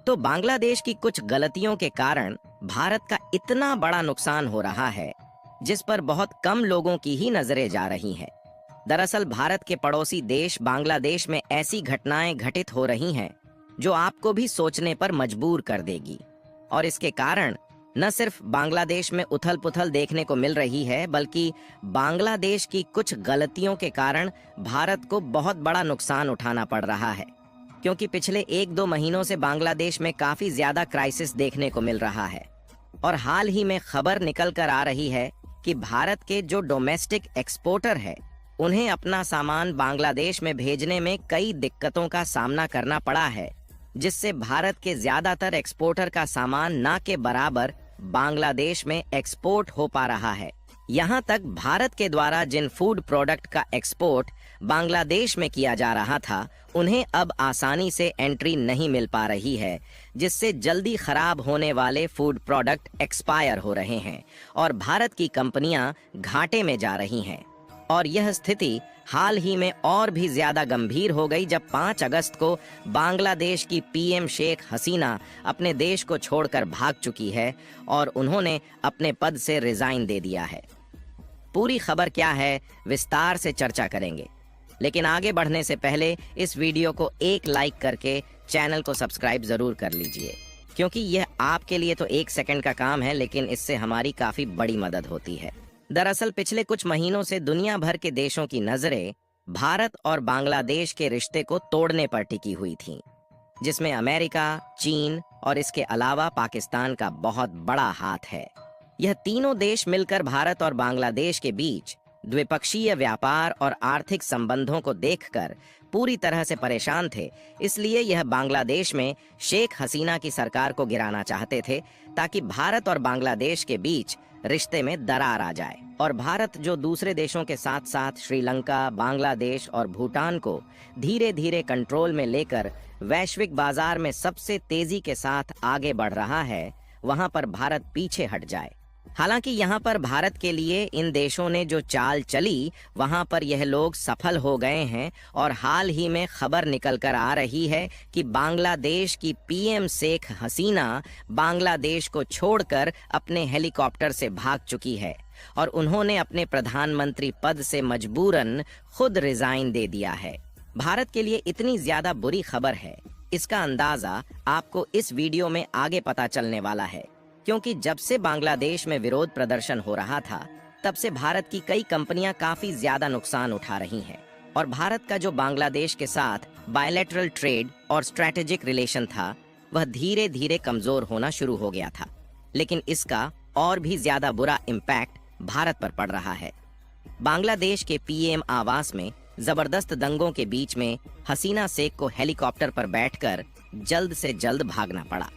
तो बांग्लादेश की कुछ गलतियों के कारण भारत का इतना बड़ा नुकसान हो रहा है, जिस पर बहुत कम लोगों की ही नजरें जा रही हैं। दरअसल भारत के पड़ोसी देश बांग्लादेश में ऐसी घटनाएं घटित हो रही हैं जो आपको भी सोचने पर मजबूर कर देगी। और इसके कारण न सिर्फ बांग्लादेश में उथल पुथल देखने को मिल रही है, बल्कि बांग्लादेश की कुछ गलतियों के कारण भारत को बहुत बड़ा नुकसान उठाना पड़ रहा है। क्योंकि पिछले 1-2 महीनों से बांग्लादेश में काफी ज्यादा क्राइसिस देखने को मिल रहा है। और हाल ही में खबर निकल कर आ रही है कि भारत के जो डोमेस्टिक एक्सपोर्टर है, उन्हें अपना सामान बांग्लादेश में भेजने में कई दिक्कतों का सामना करना पड़ा है, जिससे भारत के ज्यादातर एक्सपोर्टर का सामान ना के बराबर बांग्लादेश में एक्सपोर्ट हो पा रहा है। यहाँ तक भारत के द्वारा जिन फूड प्रोडक्ट का एक्सपोर्ट बांग्लादेश में किया जा रहा था, उन्हें अब आसानी से एंट्री नहीं मिल पा रही है, जिससे जल्दी खराब होने वाले फूड प्रोडक्ट एक्सपायर हो रहे हैं और भारत की कंपनियां घाटे में जा रही हैं। और यह स्थिति हाल ही में और भी ज्यादा गंभीर हो गई जब 5 अगस्त को बांग्लादेश की पीएम शेख हसीना अपने देश को छोड़कर भाग चुकी है और उन्होंने अपने पद से रिजाइन दे दिया है। पूरी खबर क्या है, विस्तार से चर्चा करेंगे, लेकिन आगे बढ़ने से पहले इस वीडियो को एक लाइक करके चैनल को सब्सक्राइब जरूर कर लीजिए, क्योंकि यह आपके लिए तो 1 सेकंड का काम है, लेकिन इससे हमारी काफी बड़ी मदद होती है। दरअसल पिछले कुछ महीनों से दुनिया भर के देशों की नजरें भारत और बांग्लादेश के रिश्ते को तोड़ने पर टिकी हुई थीं, जिसमें अमेरिका, चीन और इसके अलावा पाकिस्तान का बहुत बड़ा हाथ है। यह तीनों देश मिलकर भारत और बांग्लादेश के बीच द्विपक्षीय व्यापार और आर्थिक संबंधों को देखकर पूरी तरह से परेशान थे। इसलिए यह बांग्लादेश में शेख हसीना की सरकार को गिराना चाहते थे, ताकि भारत और बांग्लादेश के बीच रिश्ते में दरार आ जाए। और भारत जो दूसरे देशों के साथ साथ श्रीलंका, बांग्लादेश और भूटान को धीरे धीरे कंट्रोल में लेकर वैश्विक बाजार में सबसे तेजी के साथ आगे बढ़ रहा है, वहां पर भारत पीछे हट जाए। हालांकि यहाँ पर भारत के लिए इन देशों ने जो चाल चली, वहां पर यह लोग सफल हो गए हैं। और हाल ही में खबर निकल कर आ रही है कि बांग्लादेश की पीएम शेख हसीना बांग्लादेश को छोड़कर अपने हेलीकॉप्टर से भाग चुकी है और उन्होंने अपने प्रधानमंत्री पद से मजबूरन खुद रिजाइन दे दिया है। भारत के लिए इतनी ज्यादा बुरी खबर है, इसका अंदाजा आपको इस वीडियो में आगे पता चलने वाला है। क्योंकि जब से बांग्लादेश में विरोध प्रदर्शन हो रहा था, तब से भारत की कई कंपनियां काफी ज्यादा नुकसान उठा रही हैं। और भारत का जो बांग्लादेश के साथ बायलैटरल ट्रेड और स्ट्रैटेजिक रिलेशन था, वह धीरे धीरे कमजोर होना शुरू हो गया था। लेकिन इसका और भी ज्यादा बुरा इम्पैक्ट भारत पर पड़ रहा है। बांग्लादेश के पीएम आवास में जबरदस्त दंगों के बीच में हसीना शेख को हेलीकॉप्टर पर बैठकर जल्द से जल्द भागना पड़ा।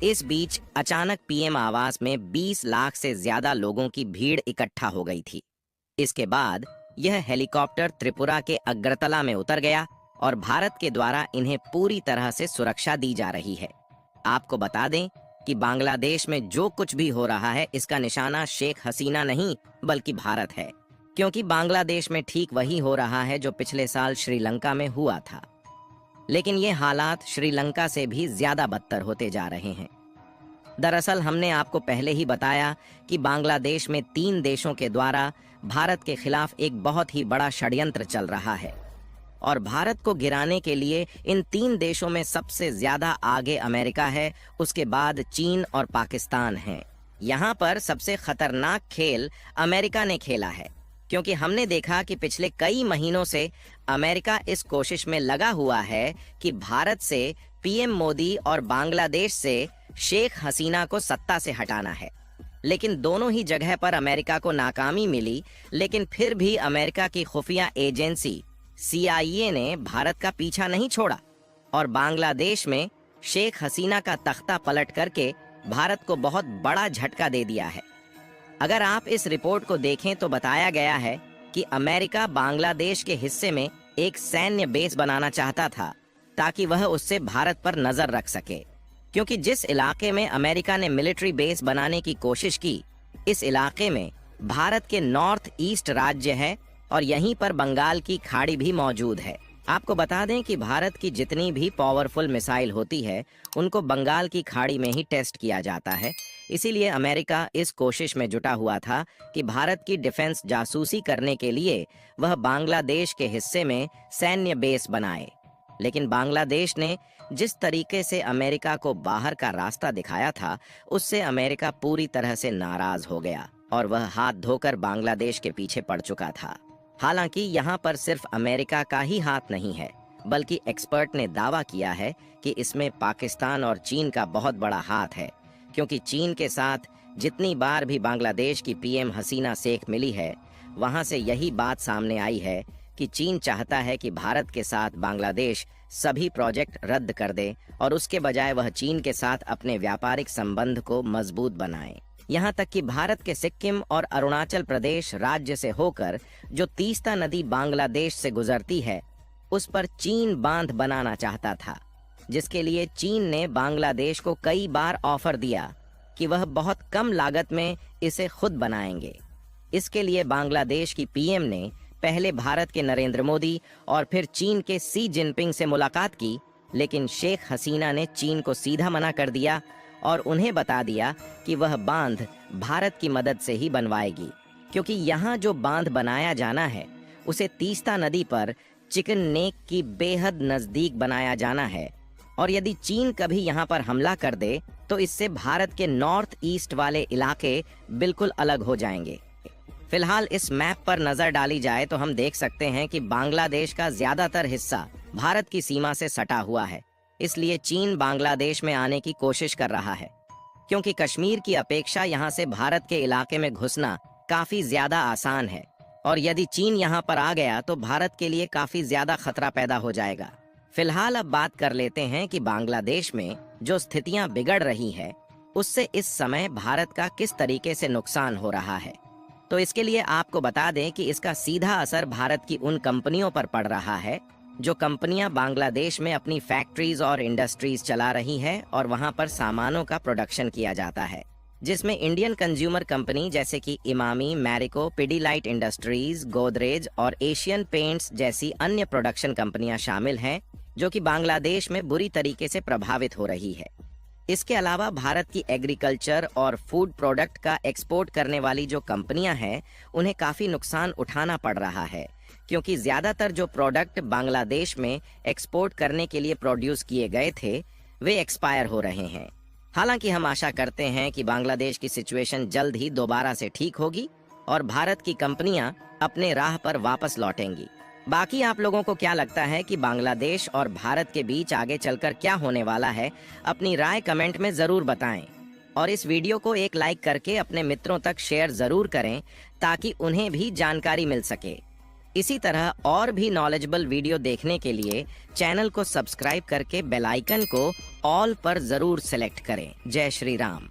इस बीच अचानक पीएम आवास में 20 लाख से ज्यादा लोगों की भीड़ इकट्ठा हो गई थी। इसके बाद यह हेलीकॉप्टर त्रिपुरा के अगरतला में उतर गया और भारत के द्वारा इन्हें पूरी तरह से सुरक्षा दी जा रही है। आपको बता दें कि बांग्लादेश में जो कुछ भी हो रहा है, इसका निशाना शेख हसीना नहीं बल्कि भारत है। क्योंकि बांग्लादेश में ठीक वही हो रहा है जो पिछले साल श्रीलंका में हुआ था। लेकिन ये हालात श्रीलंका से भी ज्यादा बदतर होते जा रहे हैं। दरअसल हमने आपको पहले ही बताया कि बांग्लादेश में 3 देशों के द्वारा भारत के खिलाफ एक बहुत ही बड़ा षड्यंत्र चल रहा है। और भारत को गिराने के लिए इन 3 देशों में सबसे ज्यादा आगे अमेरिका है, उसके बाद चीन और पाकिस्तान है। यहाँ पर सबसे खतरनाक खेल अमेरिका ने खेला है, क्योंकि हमने देखा कि पिछले कई महीनों से अमेरिका इस कोशिश में लगा हुआ है कि भारत से पीएम मोदी और बांग्लादेश से शेख हसीना को सत्ता से हटाना है। लेकिन दोनों ही जगह पर अमेरिका को नाकामी मिली। लेकिन फिर भी अमेरिका की खुफिया एजेंसी CIA ने भारत का पीछा नहीं छोड़ा और बांग्लादेश में शेख हसीना का तख्ता पलट करके भारत को बहुत बड़ा झटका दे दिया है। अगर आप इस रिपोर्ट को देखें तो बताया गया है कि अमेरिका बांग्लादेश के हिस्से में एक सैन्य बेस बनाना चाहता था, ताकि वह उससे भारत पर नजर रख सके। क्योंकि जिस इलाके में अमेरिका ने मिलिट्री बेस बनाने की कोशिश की, इस इलाके में भारत के नॉर्थ ईस्ट राज्य है और यहीं पर बंगाल की खाड़ी भी मौजूद है। आपको बता दें कि भारत की जितनी भी पावरफुल मिसाइल होती है उनको बंगाल की खाड़ी में ही टेस्ट किया जाता है। इसीलिए अमेरिका इस कोशिश में जुटा हुआ था कि भारत की डिफेंस जासूसी करने के लिए वह बांग्लादेश के हिस्से में सैन्य बेस बनाए। लेकिन बांग्लादेश ने जिस तरीके से अमेरिका को बाहर का रास्ता दिखाया था, उससे अमेरिका पूरी तरह से नाराज हो गया और वह हाथ धोकर बांग्लादेश के पीछे पड़ चुका था। हालांकि यहाँ पर सिर्फ अमेरिका का ही हाथ नहीं है, बल्कि एक्सपर्ट ने दावा किया है कि इसमें पाकिस्तान और चीन का बहुत बड़ा हाथ है, क्योंकि चीन के साथ जितनी बार भी बांग्लादेश की पीएम हसीना शेख मिली है, वहां से यही बात सामने आई है कि चीन चाहता है कि भारत के साथ बांग्लादेश सभी प्रोजेक्ट रद्द कर दे और उसके बजाय वह चीन के साथ अपने व्यापारिक संबंध को मजबूत बनाए। यहाँ तक कि भारत के सिक्किम और अरुणाचल प्रदेश राज्य से होकर जो तीस्ता नदी बांग्लादेश से गुजरती है, उस पर चीन बांध बनाना चाहता था, जिसके लिए चीन ने बांग्लादेश को कई बार ऑफर दिया कि वह बहुत कम लागत में इसे खुद बनाएंगे। इसके लिए बांग्लादेश की पीएम ने पहले भारत के नरेंद्र मोदी और फिर चीन के सी जिनपिंग से मुलाकात की, लेकिन शेख हसीना ने चीन को सीधा मना कर दिया और उन्हें बता दिया कि वह बांध भारत की मदद से ही बनवाएगी, क्योंकि यहाँ जो बांध बनाया जाना है उसे तीस्ता नदी पर चिकन नेक की बेहद नजदीक बनाया जाना है, और यदि चीन कभी यहाँ पर हमला कर दे तो इससे भारत के नॉर्थ ईस्ट वाले इलाके बिल्कुल अलग हो जाएंगे। फिलहाल इस मैप पर नजर डाली जाए तो हम देख सकते हैं कि बांग्लादेश का ज्यादातर हिस्सा भारत की सीमा से सटा हुआ है। इसलिए चीन बांग्लादेश में आने की कोशिश कर रहा है, क्योंकि कश्मीर की अपेक्षा यहाँ से भारत के इलाके में घुसना काफी ज्यादा आसान है, और यदि चीन यहाँ पर आ गया तो भारत के लिए काफी ज्यादा खतरा पैदा हो जाएगा। फिलहाल अब बात कर लेते हैं कि बांग्लादेश में जो स्थितियां बिगड़ रही है, उससे इस समय भारत का किस तरीके से नुकसान हो रहा है। तो इसके लिए आपको बता दें कि इसका सीधा असर भारत की उन कंपनियों पर पड़ रहा है जो कंपनियां बांग्लादेश में अपनी फैक्ट्रीज और इंडस्ट्रीज चला रही है और वहां पर सामानों का प्रोडक्शन किया जाता है, जिसमें इंडियन कंज्यूमर कंपनी जैसे कि इमामी, मैरिको, पिडीलाइट इंडस्ट्रीज, गोदरेज और एशियन पेंट्स जैसी अन्य प्रोडक्शन कंपनियां शामिल हैं, जो कि बांग्लादेश में बुरी तरीके से प्रभावित हो रही है। इसके अलावा भारत की एग्रीकल्चर और फूड प्रोडक्ट का एक्सपोर्ट करने वाली जो कंपनियां हैं, उन्हें काफी नुकसान उठाना पड़ रहा है, क्योंकि ज्यादातर जो प्रोडक्ट बांग्लादेश में एक्सपोर्ट करने के लिए प्रोड्यूस किए गए थे, वे एक्सपायर हो रहे हैं। हालांकि हम आशा करते हैं कि बांग्लादेश की सिचुएशन जल्द ही दोबारा से ठीक होगी और भारत की कंपनियां अपने राह पर वापस लौटेंगी। बाकी आप लोगों को क्या लगता है कि बांग्लादेश और भारत के बीच आगे चलकर क्या होने वाला है? अपनी राय कमेंट में जरूर बताएं और इस वीडियो को एक लाइक करके अपने मित्रों तक शेयर जरूर करें, ताकि उन्हें भी जानकारी मिल सके। इसी तरह और भी नॉलेजेबल वीडियो देखने के लिए चैनल को सब्सक्राइब करके बेल आइकन को ऑल पर जरूर सेलेक्ट करें। जय श्री राम।